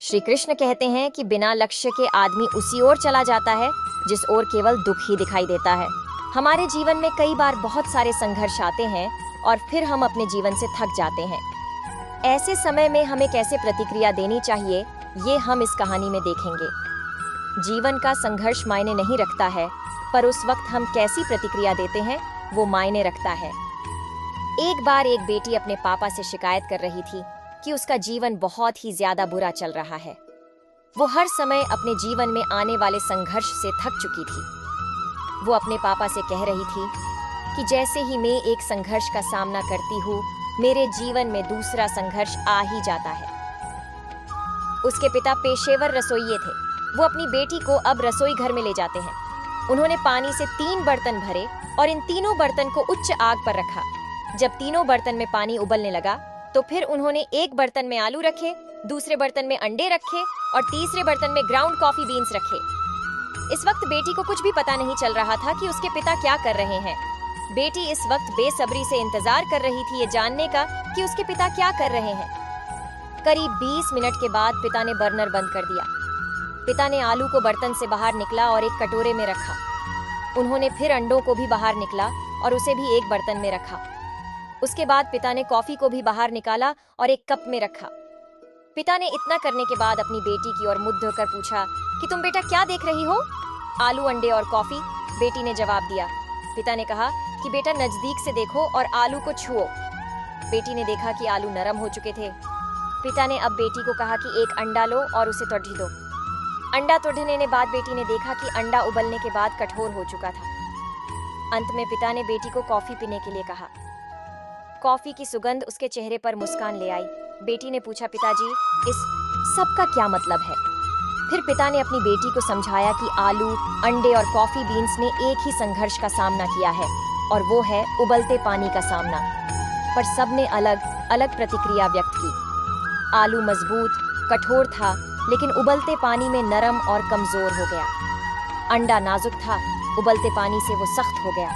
श्री कृष्ण कहते हैं कि बिना लक्ष्य के आदमी उसी ओर चला जाता है जिस ओर केवल दुख ही दिखाई देता है। हमारे जीवन में कई बार बहुत सारे संघर्ष आते हैं और फिर हम अपने जीवन से थक जाते हैं। ऐसे समय में हमें कैसे प्रतिक्रिया देनी चाहिए, ये हम इस कहानी में देखेंगे। जीवन का संघर्ष मायने नहीं रखता है, पर उस वक्त हम कैसी प्रतिक्रिया देते हैं वो मायने रखता है। एक बार एक बेटी अपने पापा से शिकायत कर रही थी कि उसका जीवन बहुत ही ज्यादा बुरा चल रहा है। वो हर समय अपने जीवन में आने वाले संघर्ष से थक चुकी थी। वो अपने पापा से कह रही थी कि जैसे ही मैं एक संघर्ष का सामना करती हूँ, मेरे जीवन में दूसरा संघर्ष आ ही जाता है। उसके पिता पेशेवर रसोइये थे। वो अपनी बेटी को अब रसोई घर में ले जाते हैं। उन्होंने पानी से 3 बर्तन भरे और इन तीनों बर्तन को उच्च आग पर रखा। जब तीनों बर्तन में पानी उबलने लगा तो फिर उन्होंने एक बर्तन में आलू रखे, दूसरे बर्तन में अंडे रखे और तीसरे बर्तन में ग्राउंड कॉफी बीन्स रखे। इस वक्त बेटी को कुछ भी पता नहीं चल रहा था कि उसके पिता क्या कर रहे हैं। बेटी इस वक्त बेसब्री से इंतजार कर रही थी ये जानने का कि उसके पिता क्या कर रहे हैं। करीब 20 मिनट के बाद पिता ने बर्नर बंद कर दिया। पिता ने आलू को बर्तन से बाहर निकला और एक कटोरे में रखा। उन्होंने फिर अंडों को भी बाहर निकला और उसे भी एक बर्तन में रखा। उसके बाद पिता ने कॉफी को भी बाहर निकाला और एक कप में रखा। पिता ने इतना करने के बाद अपनी बेटी की ओर मुद्द होकर पूछा कि तुम बेटा क्या देख रही हो? आलू, अंडे और कॉफी, बेटी ने जवाब दिया। पिता ने कहा कि बेटा नजदीक से देखो और आलू को छुओ। बेटी ने देखा कि आलू नरम हो चुके थे। पिता ने अब बेटी को कहा कि एक अंडा लो और उसे तोड़ दो। अंडा तोड़ने के बाद बेटी ने देखा कि अंडा उबलने के बाद कठोर हो चुका था। अंत में पिता ने बेटी को कॉफी पीने के लिए कहा। कॉफी की सुगंध उसके चेहरे पर मुस्कान ले आई। बेटी ने पूछा, पिताजी, इस सब का क्या मतलब है? फिर पिता ने अपनी बेटी को समझाया कि आलू, अंडे और कॉफी बीन्स ने एक ही संघर्ष का सामना किया है और वो है उबलते पानी का सामना। पर सबने अलग अलग प्रतिक्रिया व्यक्त की। आलू मजबूत, कठोर था, लेकिन उबलते पानी में नरम और कमजोर हो गया। अंडा नाजुक था, उबलते पानी से वो सख्त हो गया।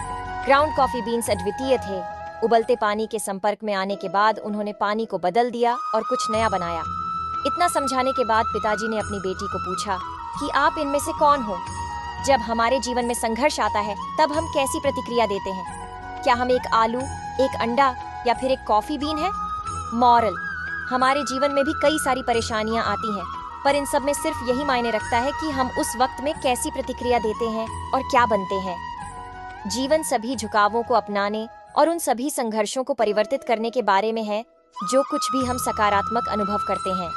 ग्राउंड कॉफी बीन्स अद्वितीय थे। उबलते पानी के संपर्क में आने के बाद उन्होंने पानी को बदल दिया और कुछ नया बनाया। इतना समझाने के बाद पिताजी ने अपनी बेटी को पूछा कि आप इनमें से कौन हो? जब हमारे जीवन में संघर्ष आता है तब हम कैसी प्रतिक्रिया देते हैं? क्या हम एक आलू, एक अंडा या फिर एक कॉफी बीन है? मॉरल: हमारे जीवन में भी कई सारी परेशानियां आती हैं, पर इन सब में सिर्फ यही मायने रखता है कि हम उस वक्त में कैसी प्रतिक्रिया देते हैं और क्या बनते हैं। जीवन सभी झुकावों को अपनाने और उन सभी संघर्षों को परिवर्तित करने के बारे में है जो कुछ भी हम सकारात्मक अनुभव करते हैं।